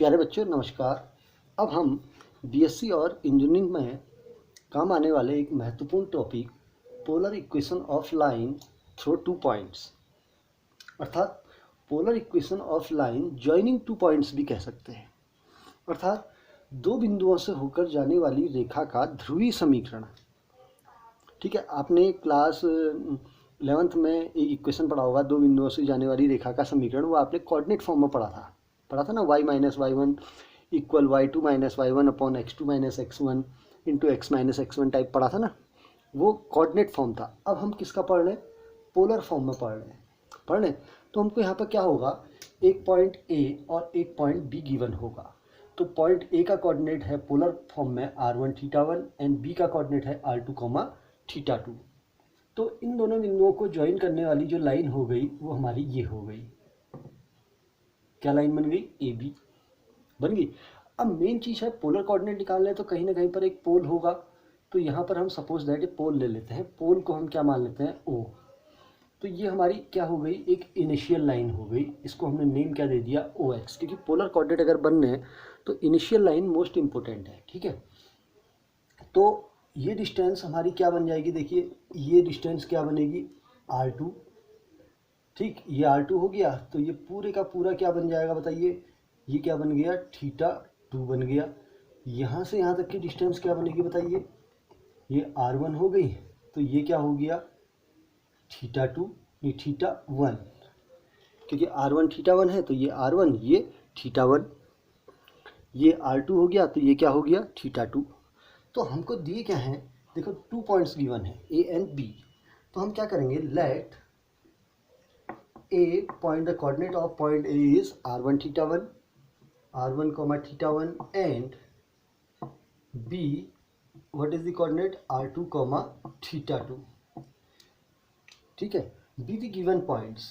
प्यारे बच्चों नमस्कार। अब हम बीएससी और इंजीनियरिंग में काम आने वाले एक महत्वपूर्ण topic polar equation of line through two points अर्थात polar equation of line joining two points भी कह सकते हैं। अर्थात दो बिंदुओं से होकर जाने वाली रेखा का ध्रुवीय समीकरण। ठीक है, आपने क्लास 11th में एक इक्वेशन पढ़ा होगा, दो बिंदुओं से जाने वाली रेखा का समीकरण। वो आपने कोऑर्डिनेट फॉर्म में पढ़ा था ना, y minus Y one equal y2 minus Y one upon x2 minus x1 into x minus x1 type पढ़ा था ना। वो कोऑर्डिनेट फॉर्म था। अब हम किसका पढ़ रहे हैं? पोलर फॉर्म में पढ़ रहे हैं। तो हमको यहाँ पर क्या होगा, एक पॉइंट A और एक पॉइंट B गिवन होगा। तो पॉइंट A का कोऑर्डिनेट है पोलर फॉर्म में r1 थीटा 1 एंड B का कोऑर्डिनेट है r2 कॉमा थीटा 2। तो इन दोनों बिंदुओं को ज्वाइन करने वाली जो लाइन हो गई वो हमारी ये हो गई। क्या लाइन बन गई? AB बन गई। अब मेन चीज़ है पोलर कोऑर्डिनेट निकालना है, तो कहीं ना कहीं पर एक पोल होगा। तो यहाँ पर हम सपोज दैट पोल ले लेते हैं। पोल को हम क्या मान लेते हैं? O। तो ये हमारी क्या हो गई? एक इनिशियल लाइन हो गई। इसको हमने नेम क्या दे दिया? OX, क्योंकि पोलर कोऑर्डिनेट अगर बनने हैं तो इनिशियल लाइन मोस्ट इंपोर्टेंट है। ठीक है, तो ये डिस्टेंस हमारी क्या बन जाएगी? देखिए ये डिस्टेंस क्या बनेगी? R2। ठीक, ये R2 हो गया। तो ये पूरे का पूरा क्या बन जाएगा बताइए? ये क्या बन गया? थीटा 2 बन गया। यहाँ से यहाँ तक की डिस्टेंस क्या बनेगी बताइए? ये R1 हो गई। तो ये क्या हो गया? थीटा 2, ये थीटा 1, क्योंकि R1 थीटा 1 है तो ये R1, ये थीटा 1। ये R2 हो गया तो ये क्या हो गया? थीटा 2। तो हमको दिए क्या है? देखो 2 पॉइंट्स गिवन है A एंड B। तो हम क्या करेंगे? Let A point the coordinate of point A is r1 theta 1, r1 comma theta 1, and B, what is the coordinate? r2 comma theta 2. ठीक है, be the given points.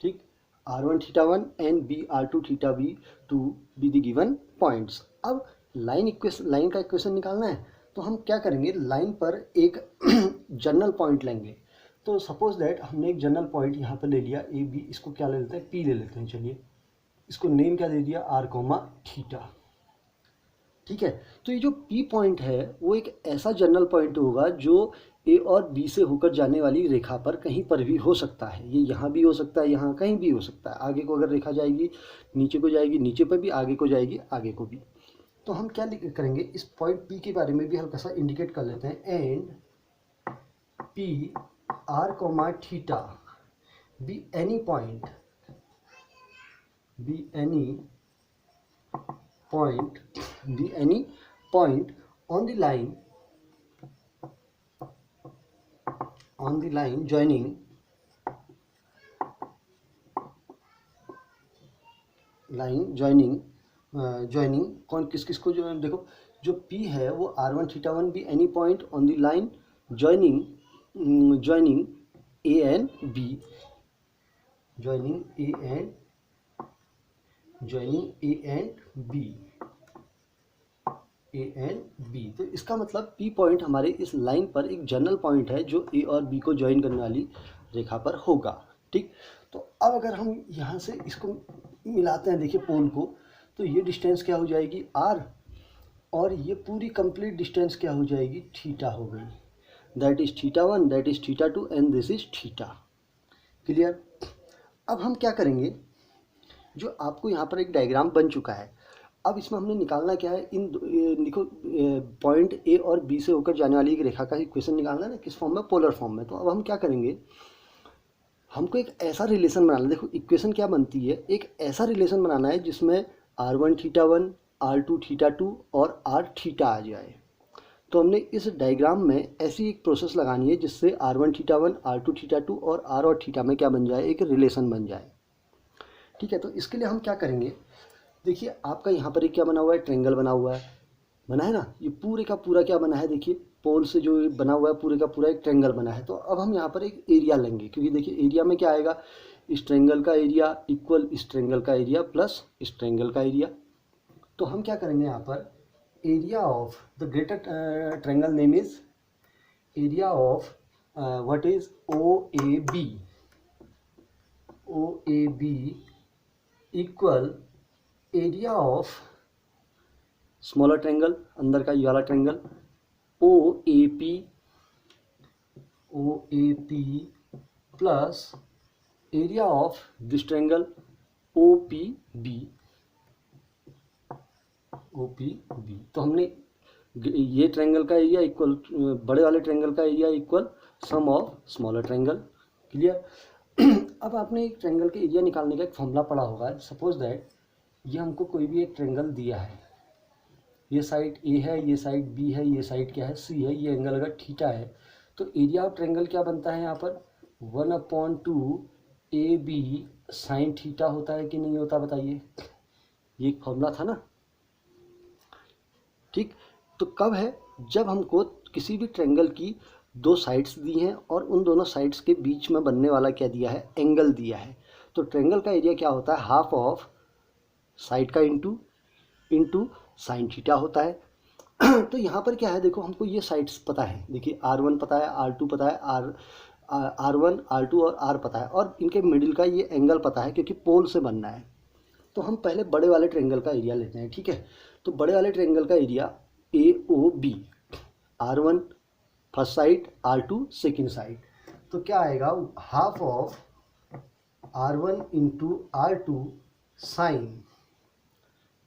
ठीक, r1 theta 1 and B r2 theta B to be the given points. अब line का equation निकालना है तो हम क्या करेंगे? लाइन पर एक जनरल पॉइंट लेंगे। तो सपोज दैट हमने एक जनरल पॉइंट यहाँ पर ले लिया ए बी। इसको क्या ले लेते हैं? पी ले लेते हैं। चलिए इसको नेम क्या दे दिया? R comma theta. ठीक है, तो ये जो पी पॉइंट है वो एक ऐसा जनरल पॉइंट होगा जो ए और बी से होकर जाने वाली रेखा पर कहीं पर भी हो सकता है। ये यहाँ भी हो सकता है, यहाँ कहीं भी हो सकता है। आगे को अगर रेखा जाएगी नीचे को जाएगी, नीचे पर भी, आगे को जाएगी आगे को भी। तो हम क्या करेंगे? इस पॉइंट पी के बारे में भी हल्का सा इंडिकेट कर लेते हैं। And P R comma theta B any point on the line joining कौन किस को जो देखो, जो P है वो r1 थीटा 1 भी any point on the line joining A and B, joining A and B। तो इसका मतलब P पॉइंट हमारे इस लाइन पर एक जनरल पॉइंट है जो A और B को ज्वाइन करने वाली रेखा पर होगा। ठीक, तो अब अगर हम यहाँ से इसको मिलाते हैं, देखिए पोल को, तो ये डिस्टेंस क्या हो जाएगी? R, और ये पूरी कंप्लीट डिस्टेंस क्या हो जाएगी? थीटा हो गई। That is theta 1, that is theta 2 and this is theta. Clear? अब हम क्या करेंगे? जो आपको यहाँ पर एक डायग्राम बन चुका है, अब इसमें हमने निकालना क्या है? देखो पॉइंट ए और बी से होकर जाने वाली एक रेखा का इक्वेशन निकालना है ना, किस फॉर्म में? पोलर फॉर्म में। तो अब हम क्या करेंगे? हमको एक ऐसा रिलेशन बनाना है। देखो इक्वेशन क्या बनती है? एक ऐसा रिलेशन बनाना है जिसमें r1 थीटा 1, r2 थीटा 2 और r थीटा आ जाए। तो हमने इस डायग्राम में ऐसी एक प्रोसेस लगानी है जिससे r1 थीटा 1, r2 थीटा 2 और r और थीटा में क्या बन जाए? एक रिलेशन बन जाए। ठीक है, तो इसके लिए हम क्या करेंगे? देखिए आपका यहाँ पर एक क्या बना हुआ है? ट्रायंगल बना हुआ है, बना है ना। ये पूरे का पूरा क्या बना है? देखिए पोल से जो बना हुआ है पूरे का पूरा एक ट्रायंगल बना है। तो अब हम यहाँ पर एक एरिया लेंगे, क्योंकि देखिए एरिया में क्या आएगा? इस ट्रायंगल का एरिया इक्वल इस ट्रायंगल का एरिया प्लस इस ट्रायंगल का एरिया। तो हम क्या करेंगे यहाँ पर? Area of the greater triangle name is area of what is OAB? OAB equal area of smaller triangle, अंदर का ये वाला triangle, OAP plus area of this triangle OPB। तो हमने ये ट्रायंगल का एरिया इक्वल, बड़े वाले ट्रायंगल का area equal some of smaller triangle. Clear? अब आपने एक ट्रायंगल के एरिया निकालने का एक फॉर्मूला पढ़ा होगा। सपोज दैट ये हमको कोई भी एक ट्रायंगल दिया है, ये साइड A है, ये साइड B है, ये साइड क्या है C है, ये एंगल अगर थीटा है तो एरिया ऑफ ट्रायंगल क्या बनता है यहाँ पर 1/2 AB साइन थीटा होता है कि नहीं होता, बताइए। ये एक फॉर्मूला था ना, ठीक। तो कब है, जब हमको किसी भी ट्रायंगल की दो साइड्स दी हैं और उन दोनों साइड्स के बीच में बनने वाला क्या दिया है, एंगल दिया है। तो ट्रायंगल का एरिया क्या होता है, हाफ ऑफ साइड का इंटू साइन थीटा होता है। तो यहाँ पर क्या है, देखो हमको ये साइड्स पता है, देखिए R1 पता है, R2 पता है, R1 R2 और R पता है, और इनके मिडिल का ये एंगल पता है क्योंकि पोल से बनना है। तो हम पहले बड़े वाले ट्रायंगल का एरिया लेते हैं, ठीक है। तो बड़े वाले ट्रायंगल का area AOB, R1 first side, R2 second side. तो क्या आएगा, half of R1 into R2 sine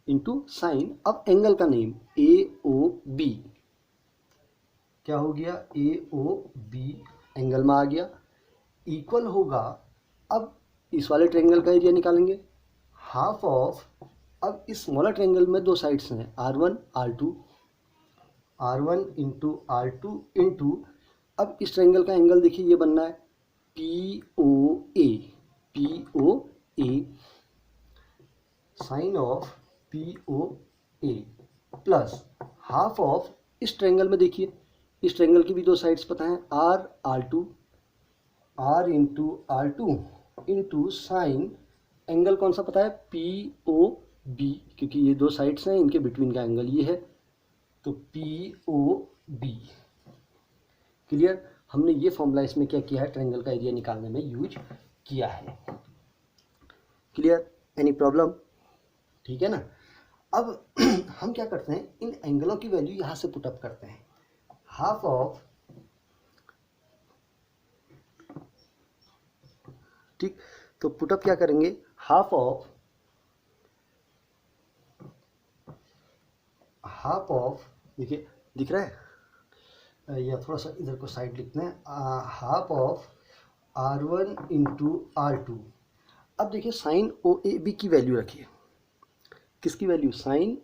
into sine. अब एंगल का नेम AOB क्या हो गया, AOB एंगल में आ गया, इक्वल होगा। अब इस वाले ट्रायंगल का एरिया निकालेंगे, हाफ ऑफ, अब इस स्मॉलर ट्रायंगल में दो साइड्स हैं R1 R1 into R2 into, अब इस ट्रायंगल का एंगल देखिए ये बनना है POA sine of POA plus half of, इस ट्रायंगल में देखिए इस ट्रायंगल की भी दो साइड्स पता हैं R into R2 into sign, angle कौन सा पता है POB, क्योंकि ये दो साइड्स हैं, इनके बिटवीन का एंगल ये है, तो POB। क्लियर? हमने ये फॉर्मूला इसमें क्या किया है, ट्रायंगल का एरिया निकालने में यूज किया है। क्लियर? Any problem? ठीक है ना। अब हम क्या करते हैं, इन एंगलों की वैल्यू यहाँ से पुटअप करते हैं, हाफ ऑफ, ठीक। तो पुटअप क्या करेंगे, हाफ ऑफ देखिए दिख रहा है, या थोड़ा सा इधर को साइड लिखते हैं, half of R1 into R2। अब देखिए साइन OAB की वैल्यू रखिए, किसकी वैल्यू, साइन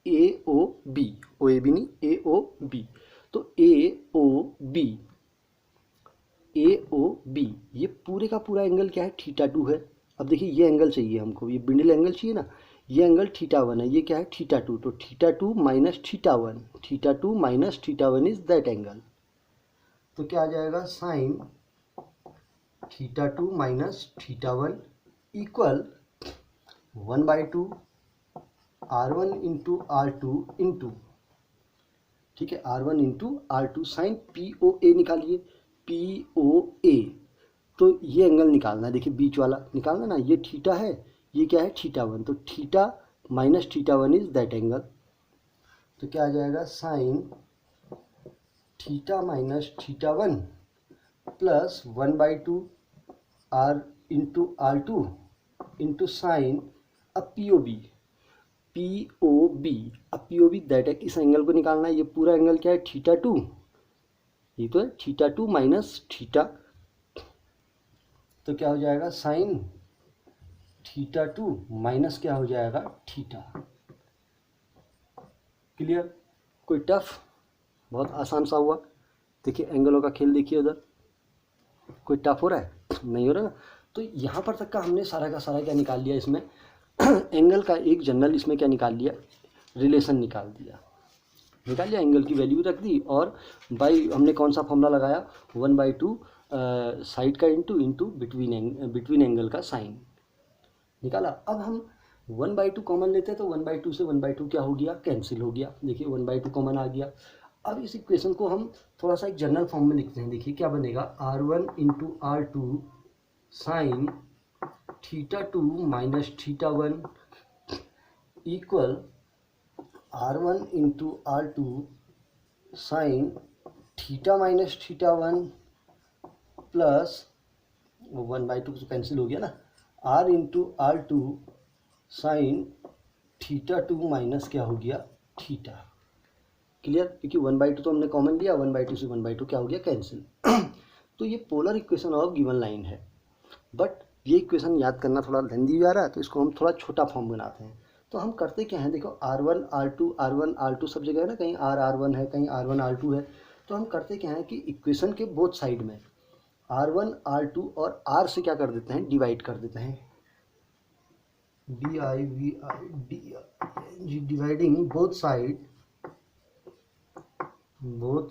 AOB, OAB नहीं AOB। तो AOB ये पूरे का पूरा एंगल क्या है, θ2 है। अब देखिए ये एंगल चाहिए हमको, ये मिडिल एंगल चाहिए ना, ये एंगल θ1 है, ये क्या है θ2, तो θ2 माइनस θ1 इज दैट एंगल। तो क्या आ जाएगा, sine θ2 minus θ1 equal 1/2 R1 into R2 into, ठीक है, R1 into R2 sine POA निकालिए, POA। तो ये एंगल निकालना है, देखिए बीच वाला निकालना ना, ये थीटा है, ये क्या है θ1, तो theta minus θ1 is that angle. तो क्या आ जाएगा, sine theta minus θ1 plus 1/2 R into R2 into sine, अब POB, अब POB दैट है, इस एंगल को निकालना है, ये पूरा एंगल क्या है θ2, ये तो है θ2 माइनस थीटा। तो क्या हो जाएगा, साइन θ2 माइनस क्या हो जाएगा, थीटा। क्लियर? कोई टफ? बहुत आसान सा हुआ। देखिए एंगलों का खेल देखिए, उधर कोई टफ हो रहा है, नहीं हो रहा ना। तो यहाँ पर तक का हमने सारा का सारा क्या निकाल लिया, इसमें एंगल का एक जनरल इसमें क्या निकाल लिया, रिलेशन निकाल दिया एंगल की वैल्यू रख दी, और बाई हमने कौन सा फॉर्मूला लगाया, 1/2 साइड का इंटू बिटवीन एंगल का साइन निकाला। अब हम 1/2 कॉमन लेते हैं, तो 1/2 से 1/2 क्या हो गया, कैंसिल हो गया। देखिए 1/2 कॉमन आ गया। अब इस इक्वेशन को हम थोड़ा सा एक जनरल फॉर्म में लिखते हैं। देखिए क्या बनेगा, R1 into R2 sine θ2 minus θ1 equal R1 into R2 sine θ minus θ1 plus 1/2 तो कैंसिल हो गया ना, R into R2 sine θ2 minus क्या हो गया, थीटा। क्लियर, क्योंकि 1/2 तो हमने कॉमन लिया, 1/2 से 1/2 क्या हो गया, कैंसिल। तो ये polar equation of given line है। बट ये इक्वेशन याद करना थोड़ा लेंदी जा रहा है, तो इसको हम थोड़ा छोटा फॉर्म बनाते हैं। तो हम करते क्या हैं, देखो R1 R2 सब जगह है ना, कहीं R1 है, कहीं R1 R2 है। तो हम करते क्या है कि इक्वेशन के बोथ साइड में R1 R2 और R से क्या कर देते हैं, डिवाइड कर देते हैं, डिवाइडिंग बोथ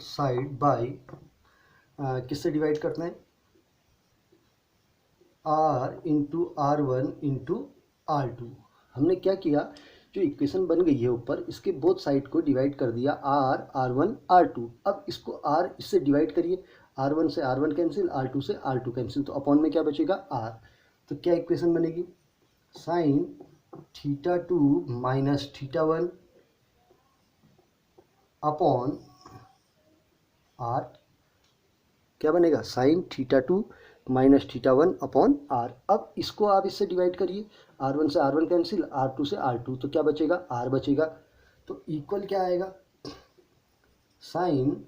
साइड बाय किससे डिवाइड करते हैं, R into R1 into R2। हमने क्या किया, जो इक्वेशन बन गई है ऊपर, इसके बोथ साइड को डिवाइड कर दिया R1 R2। अब इसको R इससे डिवाइड करिए, R1 से R1 कैंसिल, R2 से R2 कैंसिल, तो अपॉन में क्या बचेगा, R। तो क्या इक्वेशन बनेगी, साइन θ2 माइनस θ1 अपॉन R। क्या बनेगा, साइन θ2 माइनस θ1 अपॉन R। अब इसको आप इससे डिवाइड करिए, R1 से R1 कैंसिल, R2 से R2, तो क्या बचेगा, R बचेगा। तो इक्वल क्या आएगा, साइन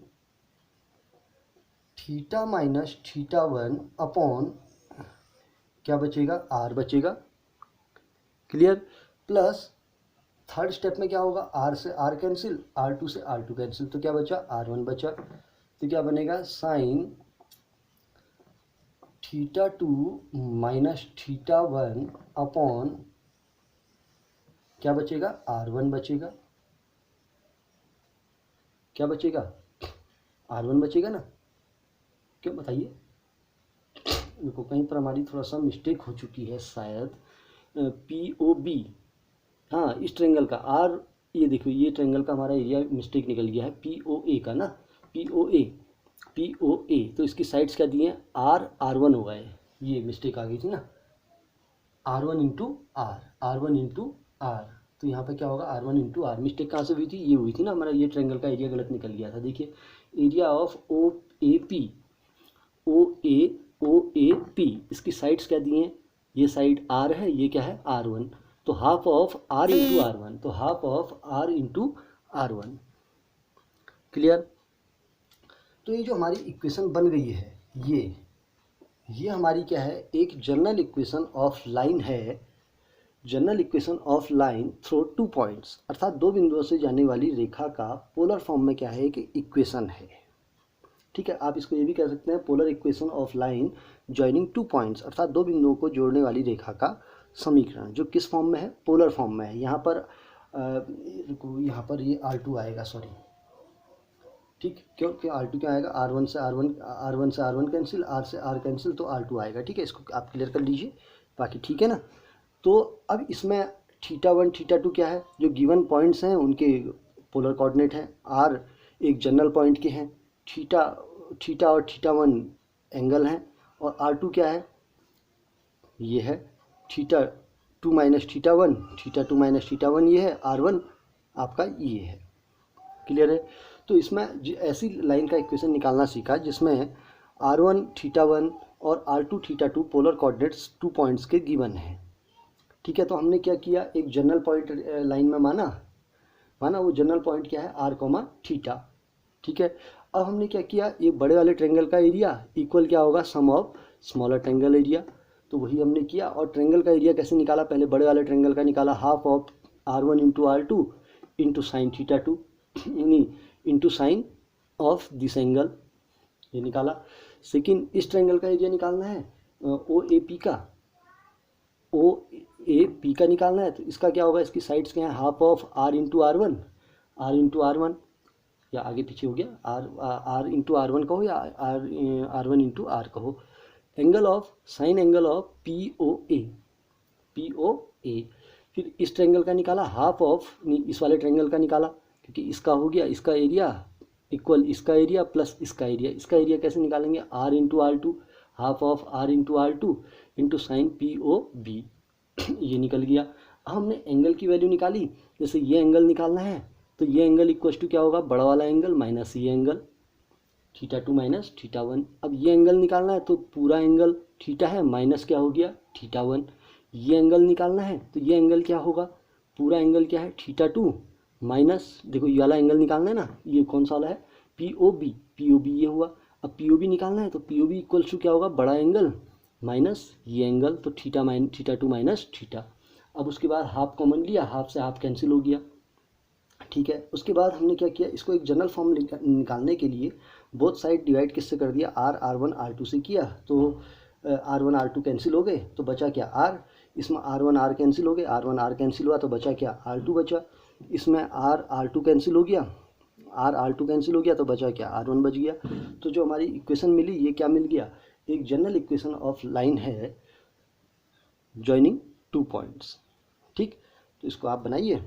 θ माइनस θ1 अपॉन क्या बचेगा, R बचेगा। क्लियर, प्लस थर्ड स्टेप में क्या होगा, R से R कैंसिल, R2 से R2 कैंसिल, तो क्या बचा, R1 बचा। तो क्या बनेगा, साइन θ2 माइनस θ1 अपॉन क्या बचेगा, R1 बचेगा। क्या बचेगा, R1 बचेगा ना, क्यों बताइए। देखो कहीं पर हमारी थोड़ा सा मिस्टेक हो चुकी है शायद, POB, हाँ इस ट्रेंगल का R, ये देखो ये ट्रेंगल का हमारा एरिया मिस्टेक निकल गया है, POA का ना, POA, तो इसकी साइड्स क्या दिए हैं, R1 हो गए, ये मिस्टेक आ गई थी ना, R1 इंटू R, तो यहाँ पे क्या होगा, R1 इंटू R। मिस्टेक कहाँ से हुई थी, ये हुई थी ना, हमारा ये ट्रेंगल का एरिया गलत निकल गया था। देखिए एरिया ऑफ OAP, इसकी साइड्स क्या दिए हैं, ये साइड R है, ये क्या है, R1, तो half of R into R1, तो half of R into R1। Clear. तो ये जो हमारी इक्वेशन बन गई है, ये हमारी क्या है, एक जनरल इक्वेशन ऑफ लाइन है, general equation of line through 2 points, अर्थात दो बिंदुओं से जाने वाली रेखा का पोलर फॉर्म में क्या है, कि इक्वेशन है। ठीक है, आप इसको ये भी कह सकते हैं, polar equation of line joining 2 points, अर्थात दो बिंदुओं को जोड़ने वाली रेखा का समीकरण, जो किस फॉर्म में है, पोलर फॉर्म में है। यहाँ पर यहाँ पर ये R2 आएगा, सॉरी, ठीक, क्यों R2 क्या आएगा, R1 से R1 कैंसिल, R से R कैंसिल, तो R2 आएगा। ठीक है, इसको आप क्लियर कर लीजिए, बाकी ठीक है ना। तो अब इसमें θ1 θ2 क्या है, जो गिवन पॉइंट्स हैं उनके पोलर कोऑर्डिनेट हैं। R एक जनरल पॉइंट के हैं, थीटा और θ1 एंगल हैं, और R2 क्या है, ये है θ2 माइनस θ1, ये है, R1 आपका ये है। क्लियर है। तो इसमें ऐसी लाइन का इक्वेशन निकालना सीखा जिसमें R1 θ1 और R2 θ2 पोलर कोऑर्डिनेट्स 2 पॉइंट्स के गिवन हैं। ठीक है, तो हमने क्या किया, एक जनरल पॉइंट लाइन में माना, वो जनरल पॉइंट क्या है, R, θ। ठीक है, अब हमने क्या किया, ये बड़े वाले ट्रेंगल का एरिया इक्वल क्या होगा, सम ऑफ स्मॉलर ट्रेंगल एरिया, तो वही हमने किया। और ट्रेंगल का एरिया कैसे निकाला, पहले बड़े वाले ट्रेंगल का निकाला, half of R1 into R2 into sine θ2, यानी into sine of this angle, ये निकाला। सेकेंड, इस ट्रेंगल का एरिया निकालना है, OAP का निकालना है, तो इसका क्या होगा, इसकी साइड्स क्या है, half of R into R1, या आगे पीछे हो गया, R इंटू R1 कहो या R1 इंटू R कहो। Angle of, sign angle of POA, फिर इस ट्रेंगल का निकाला, हाफ ऑफ इस वाले ट्रेंगल का निकाला, क्योंकि इसका हो गया, इसका एरिया इक्वल इसका एरिया प्लस इसका एरिया। इसका एरिया कैसे निकालेंगे, R into R two, half of R into R two into sine P O B, ये निकल गया। अब हमने एंगल की वैल्यू निकाली, जैसे ये एंगल निकालना है तो ये एंगल इक्वल टू क्या होगा, बड़ा वाला एंगल माइनस ये angle, theta two minus theta one. अब ये एंगल निकालना है तो पूरा एंगल थीटा है माइनस क्या हो गया, थीटा वन। ये एंगल निकालना है तो ये एंगल क्या होगा, पूरा एंगल क्या है, थीटा टू माइनस, देखो ये वाला एंगल निकालना है ना, ये कौन सा वाला है, P O B, P O B ये हुआ। अब पी ओ बी निकालना है तो P O B equal to क्या होगा, बड़ा एंगल माइनस ये एंगल, तो थीटा टू माइनस थीटा। अब उसके बाद हाफ कॉमन लिया, हाफ से हाफ कैंसिल हो गया, ठीक है। उसके बाद हमने क्या किया, इसको एक जनरल फॉर्म निकालने के लिए बोथ साइड डिवाइड किससे कर दिया, आर वन आर टू से किया, तो R one R two cancel हो गए तो बचा क्या, आर, इसमें आर वन आर कैंसिल हो गए, आर वन आर कैंसिल हुआ तो बचा क्या, आर टू बचा, इसमें आर टू कैंसिल हो गया, आर टू कैंसिल हो गया तो बचा क्या, आर वन बच गया। तो जो हमारी इक्वेशन मिली ये क्या मिल गया, एक जनरल इक्वेशन ऑफ लाइन है जॉइनिंग टू पॉइंट्स, ठीक। तो इसको आप बनाइए।